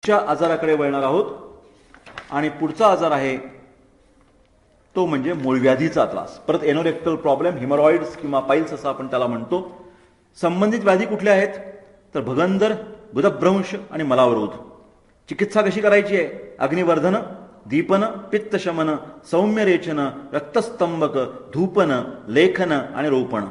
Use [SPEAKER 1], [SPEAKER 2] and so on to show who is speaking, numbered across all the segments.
[SPEAKER 1] च्या आजाराकडे वळणार आहोत आणि पुढचा आजार आहे तो म्हणजे मूळव्याधीचा त्रास. परत एनोरेक्टल प्रॉब्लेम, हिमरॉइड्स किंवा पाईल्स असं आपण त्याला म्हणतो. संबंधित व्याधी कुठल्या आहेत तर भगंदर, गुदभ्रंश आणि मलावरोध. चिकित्सा कशी करायची आहे? अग्निवर्धन, दीपन, पित्तशमन, सौम्यरेचन, रक्तस्तंभक, धूपन, लेखन आणि रोपण.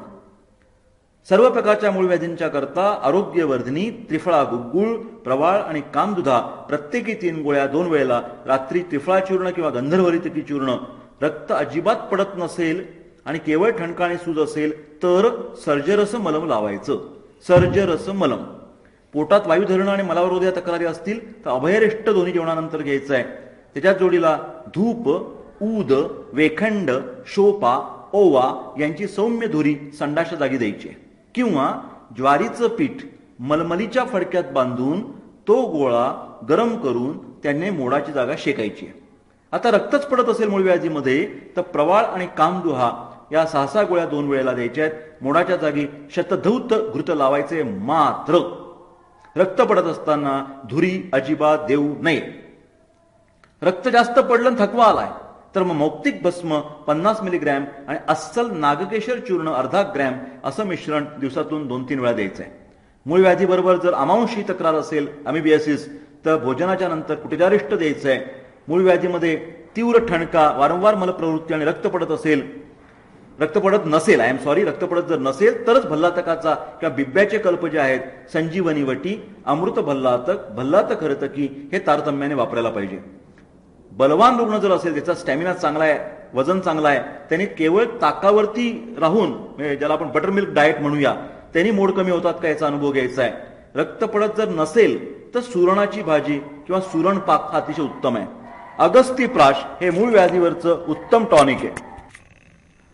[SPEAKER 1] सर्व प्रकारच्या मूळव्याधींच्या करता आरोग्यवर्धिनी त्रिफळा गुग्गुळ, प्रवाळ आणि कामदुधा प्रत्येकी 3 गोळ्या 2 वेळेला, रात्री त्रिफळा चूर्ण किंवा गंधर्वरितकी चूर्ण. रक्त अजिबात पडत नसेल आणि केवळ ठणकाणी सूज असेल तर सर्जरस मलम लावायचं. सर्जरस मलम. पोटात वायू धरणं आणि मलावरोध या तक्रारी असतील तर अभयरिष्ट दोन्ही जेवणानंतर घ्यायचं आहे. त्याच्यात जोडीला धूप, ऊद, वेखंड, शोपा, ओवा यांची सौम्य धुरी संडाच्या जागी द्यायची आहे. किंवा ज्वारीचं पीठ मलमलीच्या फडक्यात बांधून तो गोळा गरम करून त्याने मोडाची जागा शेकायची आहे. आता रक्तच पडत असेल मूळव्याधीमध्ये तर प्रवाळ आणि कामदुहा या 6 गोळ्या 2 वेळेला द्यायच्या आहेत. मोडाच्या जागी शतधौत घृत लावायचे. मात्र रक्त पडत असताना धुरी अजिबात देऊ नये. रक्त जास्त पडलं, थकवा आलाय तर मग मौक्तिक भस्म 50 मिलीग्रॅम आणि अस्सल नागकेशर चूर्ण अर्धा ग्रॅम असं मिश्रण दिवसातून 2-3 वेळा द्यायचं आहे. मूळव्याधीबरोबर जर अमांशी तक्रार असेल, अमिबियासिस, तर भोजनाच्या नंतर कुटीजारिष्ट द्यायचं आहे. मूळव्याधीमध्ये तीव्र ठणका, वारंवार मलप्रवृत्ती आणि रक्त पडत जर नसेल तरच भल्लातकाचा किंवा बिब्याचे कल्प जे आहेत, संजीवनी वटी, अमृत भल्लातक, भल्लातक हरतकी हे तारतम्याने वापरायला पाहिजे. बलवान रुग्ण जर असेल, त्याचा स्टॅमिना चांगला आहे, वजन चांगला आहे, त्यांनी केवळ ताकावरती राहून, म्हणजे ज्याला आपण बटर मिल्क डाएट म्हणूया, त्यांनी मोड कमी होतात का याचा अनुभव घ्यायचा आहे. रक्त पडत जर नसेल तर सुरणाची भाजी किंवा सुरण पाक हा अतिशय उत्तम आहे. अगस्ती प्राश हे मूळ व्याधीवरचं उत्तम टॉनिक आहे.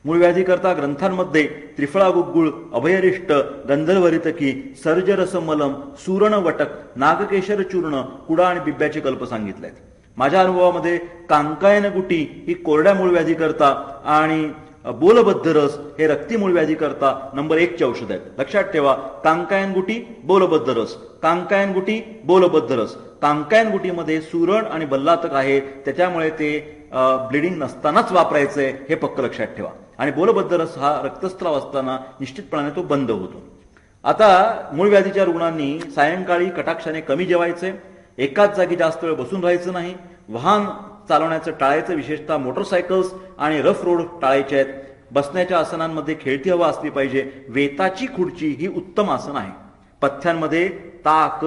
[SPEAKER 1] मूळव्याधी करता ग्रंथांमध्ये त्रिफळा गुग्गुळ, अभयरिष्ट, गंधर्वरितकी, सर्जरस मलम, सुरण वटक, नागकेशर चूर्ण, कुडा आणि बिब्याचे कल्प सांगितले आहेत. माझ्या अनुभवामध्ये कांकायन गुटी ही कोरड्या मूळव्याधी करता आणि बोलबद्ध रस हे रक्ती मूळव्याधी करता नंबर 1चे औषध आहेत. लक्षात ठेवा, कांकायन गुटी, बोलबद्ध रस, कांकायन गुटी, बोलबद्ध रस. कांकायन गुटीमध्ये सुरण आणि बल्लातक आहे, त्याच्यामुळे ते ब्लिडिंग नसतानाच वापरायचंय हे पक्क लक्षात ठेवा. आणि बोलबद्ध रस हा रक्तस्त्राव असताना निश्चितपणाने तो बंद होतो. आता मूळव्याधीच्या रुग्णांनी सायंकाळी कटाक्षाने कमी जेवायचे, एकाच जागी जास्त वेळ बसून राहायचं नाही, वाहन चालवण्याचं टाळायचं, विशेषतः मोटरसायकल्स आणि रफ रोड टाळायचे आहेत. बसण्याच्या आसनांमध्ये खेळती हवा असली पाहिजे. वेताची खुर्ची ही उत्तम आसन आहे. पथ्यांमध्ये ताक,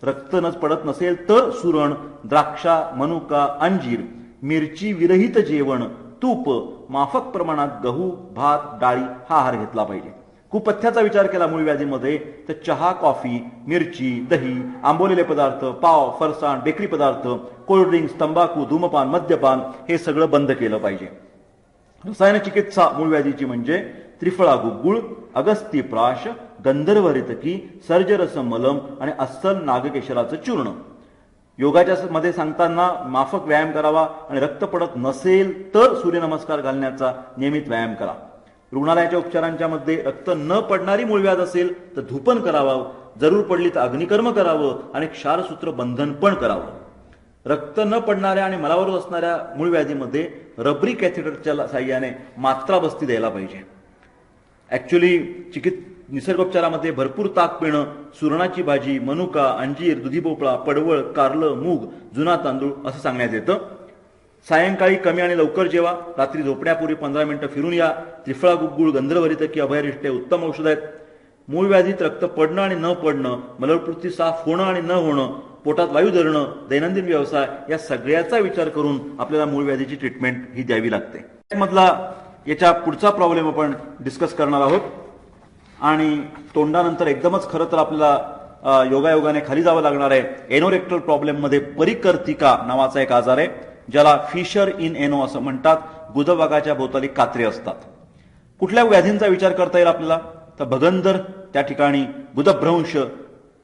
[SPEAKER 1] रक्त न पडत नसेल तर सुरण, द्राक्षा, मनुका, अंजीर, मिरची विरहित जेवण, तूप, माफक प्रमाणात गहू, भात, डाळी हा आहार घेतला पाहिजे. कुपथ्याचा विचार केला मूळव्याधीमध्ये तर चहा, कॉफी, मिरची, दही, आंबवलेले पदार्थ, पाव, फरसाण, बेकरी पदार्थ, कोल्ड्रिंक्स, तंबाखू, धूमपान, मद्यपान हे सगळं बंद केलं पाहिजे. रसायन चिकित्सा मूळव्याधीची म्हणजे त्रिफळा गुग्गुळ, अगस्ती प्राश, गंधर्वरितकी, सर्जरस मलम आणि अस्सल नागकेशराचं चूर्ण. योगाच्या मध्ये सांगताना माफक व्यायाम करावा आणि रक्त पडत नसेल तर सूर्यनमस्कार घालण्याचा नियमित व्यायाम करा. रुग्णालयाच्या उपचारांच्या मध्ये रक्त न पडणारी मूळव्याध असेल तर धूपन करावं, जरूर पडली तर अग्निकर्म करावं आणि क्षारसूत्र बंधन पण करावं. रक्त न पडणाऱ्या आणि मलावरोध असणाऱ्या मूळव्याधीमध्ये रबरी कॅथेटरच्या साहाय्याने मात्रा बस्ती द्यायला पाहिजे. ऍक्च्युली निसर्गोपचारामध्ये भरपूर ताक पिणं, सुरणाची भाजी, मनुका, अंजीर, दुधी भोपळा, पडवळ, कारलं, मूग, जुना तांदूळ असं सांगण्यात येतं. सायंकाळी कमी आणि लवकर जेवा. रात्री झोपण्यापूर्वी 15 मिनिटं फिरून या. त्रिफळा गुग्गुळ, गंधर्वरितकी, अभयरिष्ट उत्तम औषध आहेत. मूळव्याधीत रक्त पडणं आणि न पडणं, मलप्रवृत्ती साफ होणं आणि न होणं, पोटात वायू धरणं, दैनंदिन व्यवसाय या सगळ्याचा विचार करून आपल्याला मूळव्याधीची ट्रीटमेंट ही द्यावी लागते. मधला याच्या पुढचा प्रॉब्लेम आपण डिस्कस करणार आहोत आणि तोंडानंतर एकदमच खरं तर आपल्याला योगायोगाने खाली जावं लागणार आहे. एनोरेक्टल प्रॉब्लेम मध्ये परिकर्तिका नावाचा एक आजार आहे, ज्याला फिशर इन एनो असं म्हणतात. गुदभागाच्या भोवताली कात्रे असतात. कुठल्या व्याधींचा विचार करता येईल आपल्याला तर भगंदर, त्या ठिकाणी गुदभ्रंश,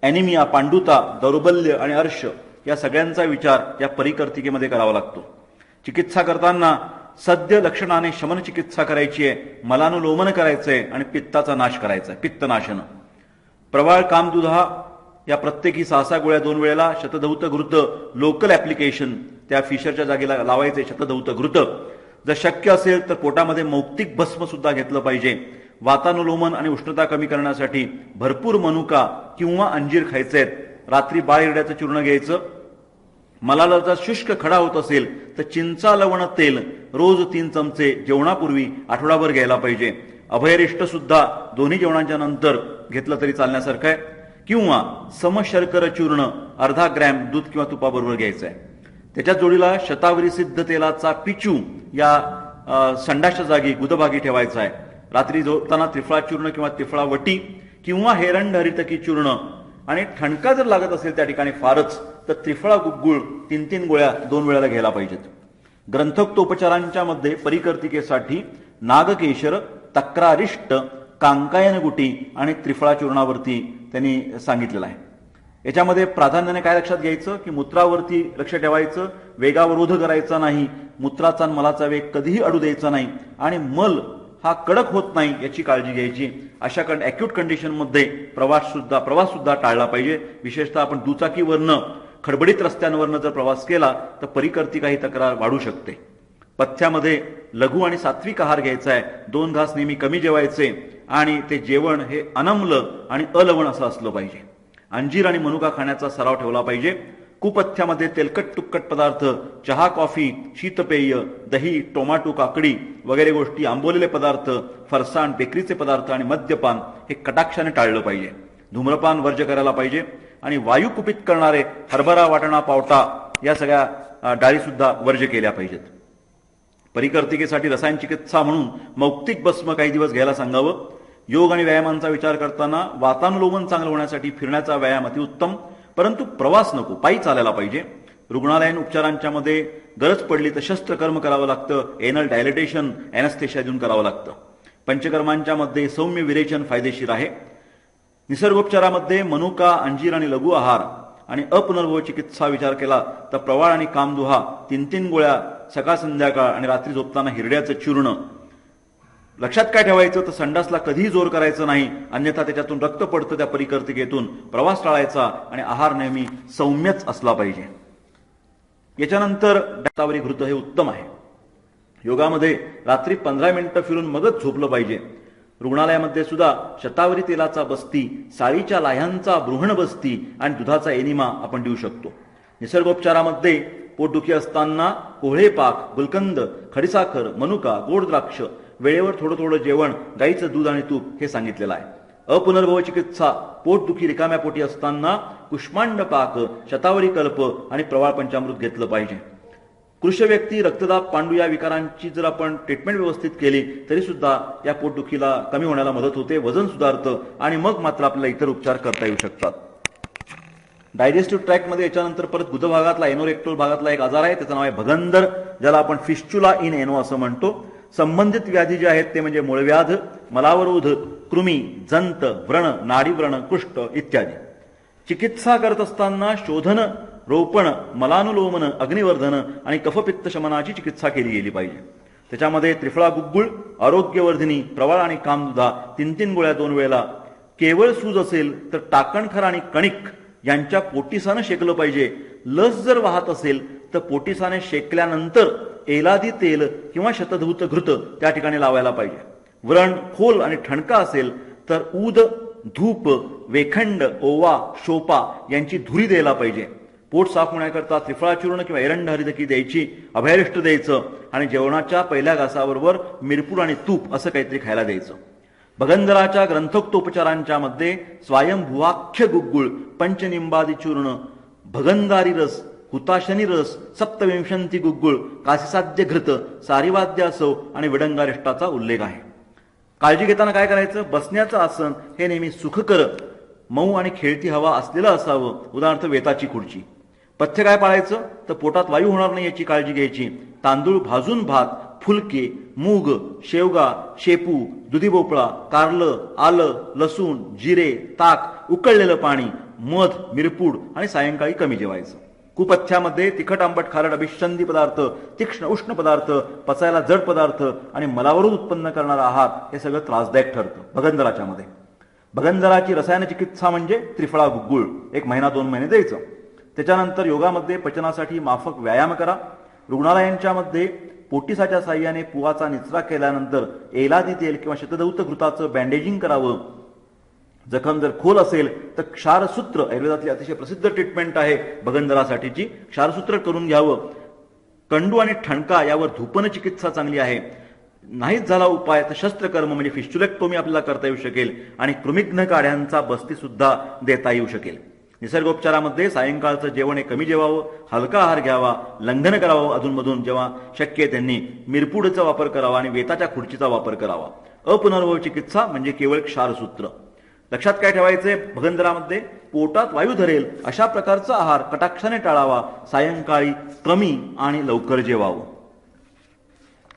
[SPEAKER 1] ॲनिमिया, पांडुता, दौर्बल्य आणि अर्श या सगळ्यांचा विचार या परिकर्तिकेमध्ये करावा लागतो. चिकित्सा करताना सद्य लक्षणाने शमन चिकित्सा करायची आहे, मलानुलोमन करायचंय आणि पित्ताचा नाश करायचा आहे, पित्तनाशन. प्रवाळ, कामदुधा या प्रत्येकी 6 गोळ्या 2 वेळेला. शतधौत घृत लोकल ऍप्लिकेशन, त्या फिशरच्या जागेला लावायचे शतधौत घृत. जर शक्य असेल तर पोटामध्ये मौक्तिक भस्म सुद्धा घेतलं पाहिजे. वातानुलोमन आणि उष्णता कमी करण्यासाठी भरपूर मनुका किंवा अंजीर खायचे आहेत. रात्री बाळहिरड्याचं चूर्ण घ्यायचं. मलाला जर शुष्क खडा होत असेल तर चिंचा लवण तेल रोज 3 चमचे जेवणापूर्वी आठवडाभर घ्यायला पाहिजे. अभयरिष्ट सुद्धा दोन्ही जेवणांच्या नंतर घेतलं तरी चालण्यासारखं आहे. किंवा समशर्कर चूर्ण अर्धा ग्रॅम दूध किंवा तुपाबरोबर घ्यायचं आहे. त्याच्या जोडीला शतावरी सिद्ध तेलाचा पिचू या संडासच्या जागी गुदभागी ठेवायचा आहे. रात्री झोपताना त्रिफळा चूर्ण किंवा त्रिफळा वटी किंवा हेरंड हरितकी चूर्ण, आणि ठणका जर लागत असेल त्या ठिकाणी फारच तर त्रिफळा गुग्गुळ 3 गोळ्या 2 वेळेला घ्यायला पाहिजेत. ग्रंथोक्त उपचारांच्या मध्ये परिकर्तिकेसाठी नागकेशर, तक्रारिष्ट, कांकायन गुटी आणि त्रिफळा चूर्णावरती त्यांनी सांगितलेलं आहे. याच्यामध्ये प्राधान्याने काय लक्षात घ्यायचं की मूत्रावरती लक्ष ठेवायचं. वेगावरोध करायचा नाही. मूत्राचा आणि मलाचा वेग कधीही अडू द्यायचा नाही. आणि मल हा कडक होत नाही याची काळजी घ्यायची. अशा अॅक्यूट कंडिशनमध्ये प्रवास सुद्धा टाळला पाहिजे. विशेषतः आपण दुचाकीवरनं खडबडीत रस्त्यांवरनं जर प्रवास केला तर परिकर्तिका ही तक्रार वाढू शकते. पथ्यामध्ये लघु आणि सात्विक आहार घ्यायचा आहे. 2 घास नेहमी कमी जेवायचे आणि ते जेवण हे अनम्ल आणि अलवण असं असलं पाहिजे. अंजीर आणि मनुका खाण्याचा सराव ठेवला पाहिजे. कुपथ्यामध्ये तेलकट तुपकट पदार्थ, चहा, कॉफी, शीतपेय, दही, टोमॅटो, काकडी वगैरे गोष्टी, आंबवलेले पदार्थ, फरसाण, बेकरीचे पदार्थ आणि मद्यपान हे कटाक्षाने टाळलं पाहिजे. धूम्रपान वर्ज्य करायला पाहिजे. आणि वायू कुपित करणारे हरभरा, वाटाणा, पावटा या सगळ्या डाळी सुद्धा वर्ज्य केल्या पाहिजेत. परिकर्तिकेसाठी रसायन चिकित्सा म्हणून मौक्तिक भस्म काही दिवस घ्यायला सांगावं. योग आणि व्यायामांचा विचार करताना वातानुलोमन चांगलं होण्यासाठी फिरण्याचा व्यायाम अतिउत्तम, परंतु प्रवास नको, पायी चालायला पाहिजे. रुग्णालयीन उपचारांच्या मध्ये गरज पडली तर शस्त्रकर्म करावं लागतं. एनल डायलिटेशन, एनस्थेशिया देऊन करावं लागतं. पंचकर्मांच्या मध्ये सौम्य विरेचन फायदेशीर आहे. निसर्गोपचारामध्ये मनुका, अंजीर आणि लघु आहार आणि अपुनर्भव चिकित्सा विचार केला तर प्रवाळ आणि कामदुहा 3 गोळ्या सकाळ संध्याकाळ आणि रात्री झोपताना हिरड्याचं चूर्ण. लक्षात काय ठेवायचं तर संडासला कधीही जोर करायचं नाही, अन्यथा त्याच्यातून रक्त पडतं त्या परिकर्तिकेतून. प्रवास टाळायचा आणि आहार नेहमी सौम्यच असला पाहिजे. याच्यानंतर शतावरी घृत हे उत्तम आहे. योगामध्ये रात्री 15 मिनिटं फिरून मगच झोपलं पाहिजे. रुग्णालयामध्ये सुद्धा शतावरी तेलाचा बस्ती, साळीच्या लाह्यांचा बृहण बस्ती आणि दुधाचा एनिमा आपण देऊ शकतो. निसर्गोपचारामध्ये पोटदुखी असताना कोहळे पाक, गुलकंद, खडीसाखर, मनुका, गोड द्राक्ष, वेळेवर थोडं जेवण, गाईचं दूध आणि तूप हे सांगितलेलं आहे. अपुनर्भव चिकित्सा पोटदुखी रिकाम्या पोटी असताना कुष्मांड पाक, शतावरी कल्प आणि प्रवाळ पंचामृत घेतलं पाहिजे. कृश व्यक्ती, रक्तदाब, पांडू या विकारांची जर आपण ट्रीटमेंट व्यवस्थित केली तरी सुद्धा या पोटदुखीला कमी होण्याला मदत होते. वजन सुधारतं आणि मग मात्र आपल्याला इतर उपचार करता येऊ शकतात. डायजेस्टिव्ह ट्रॅक्टमध्ये याच्यानंतर परत गुदभागातला एनोरेक्टल भागातला एक आजार आहे, त्याचं नाव आहे भगंदर, ज्याला आपण फिस्चुला इन एनो असं म्हणतो. संबंधित व्याधी जे आहेत ते म्हणजे मूळव्याध, मलावरोध, कृमी, जंत, व्रण, नाडी व्रण, कुष्ठ इत्यादी. चिकित्सा करत असताना शोधन, रोपण, मलानुलोमन, अग्निवर्धन आणि कफपित्त शमनाची चिकित्सा केली गेली पाहिजे. त्याच्यामध्ये त्रिफळा गुग्गुळ, आरोग्यवर्धिनी, प्रवाळ आणि कामदुधा 3 गोळ्या 2 वेळेला. केवळ सूज असेल तर टाकणखर आणि कणिक यांच्या पोटिसानं शेकलं पाहिजे. लस जर वाहत असेल तर पोटिसाने शेकल्यानंतर एलादी तेल किंवा शतधूत घृत त्या ठिकाणी लावायला पाहिजे. व्रण खोल आणि ठणका असेल तर ऊद, धूप, वेखंड, ओवा, शोपा यांची धुरी द्यायला पाहिजे. पोट साफ होण्याकरता त्रिफळा चूर्ण किंवा एरंड हरितकी द्यायची, अभयरिष्ट द्यायचं आणि जेवणाच्या पहिल्या घासाबरोबर मिरपूड आणि तूप असं काहीतरी खायला द्यायचं. भगंदराच्या ग्रंथोक्त उपचारांच्या मध्ये स्वयंभुवाख्य गुग्गुळ, पंचनिंबादी चूर्ण, भगंदारी रस, हुताशनी रस, 27 गुग्गुळ, काशीसाध्य घृत, सारीवाद्य असव आणि विडंगारिष्टाचा उल्लेख आहे. काळजी घेताना काय करायचं? बसण्याचं आसन हे नेहमी सुखकर, मऊ आणि खेळती हवा असलेलं असावं. उदाहरणार्थ वेताची खुर्ची. पथ्य काय पाळायचं तर पोटात वायू होणार नाही याची काळजी घ्यायची. तांदूळ भाजून भात, फुलके, मूग, शेवगा, शेपू, दुधी भोपळा, कारलं, आलं, लसूण, जिरे, ताक, उकळलेलं पाणी, मध, मिरपूड आणि सायंकाळी कमी जेवायचं. कुपथ्यामध्ये तिखट, आंबट, खारट, अभिषंधी पदार्थ, तीक्ष्ण उष्ण पदार्थ, पचायला जड पदार्थ आणि मलावरून उत्पन्न करणारा आहार हे सगळं त्रासदायक ठरतं भगंदराच्या मध्ये. भगंदराची रसायन चिकित्सा म्हणजे त्रिफळा गुळ 1 महिना 2 महिने द्यायचं. त्याच्यानंतर योगामध्ये पचनासाठी माफक व्यायाम करा. रुग्णालयांच्या मध्ये पोटिसाच्या साह्याने पुवाचा निचरा केल्यानंतर एलादी तेल किंवा शतदौत घृताचं बँडेजिंग करावं. जखम जर खोल असेल तर क्षारसूत्र आयुर्वेदातली अतिशय प्रसिद्ध ट्रीटमेंट आहे भगंदरासाठीची, क्षारसूत्र करून घ्यावं. कंडू आणि ठणका यावर धूपन चिकित्सा चांगली आहे. नाहीच झाला उपाय तर शस्त्रकर्म म्हणजे फिस्टुलेक्टोमी आपल्याला करता येऊ शकेल आणि कृमिघ्न काढ्यांचा बस्ती सुद्धा देता येऊ शकेल. निसर्गोपचारामध्ये सायंकाळचं जेवण हे कमी जेवावं, हलका आहार घ्यावा, लंघन करावं, अधूनमधून जेव्हा शक्य आहे त्यांनी मिरपूडचा वापर करावा आणि वेताच्या खुर्चीचा वापर करावा. अपुनर्भव चिकित्सा म्हणजे केवळ क्षारसूत्र. लक्षात काय ठेवायचंय, भगंदरामध्ये पोटात वायू धरेल अशा प्रकारचा आहार कटाक्षाने टाळावा. सायंकाळी कमी आणि लवकर जेवावं.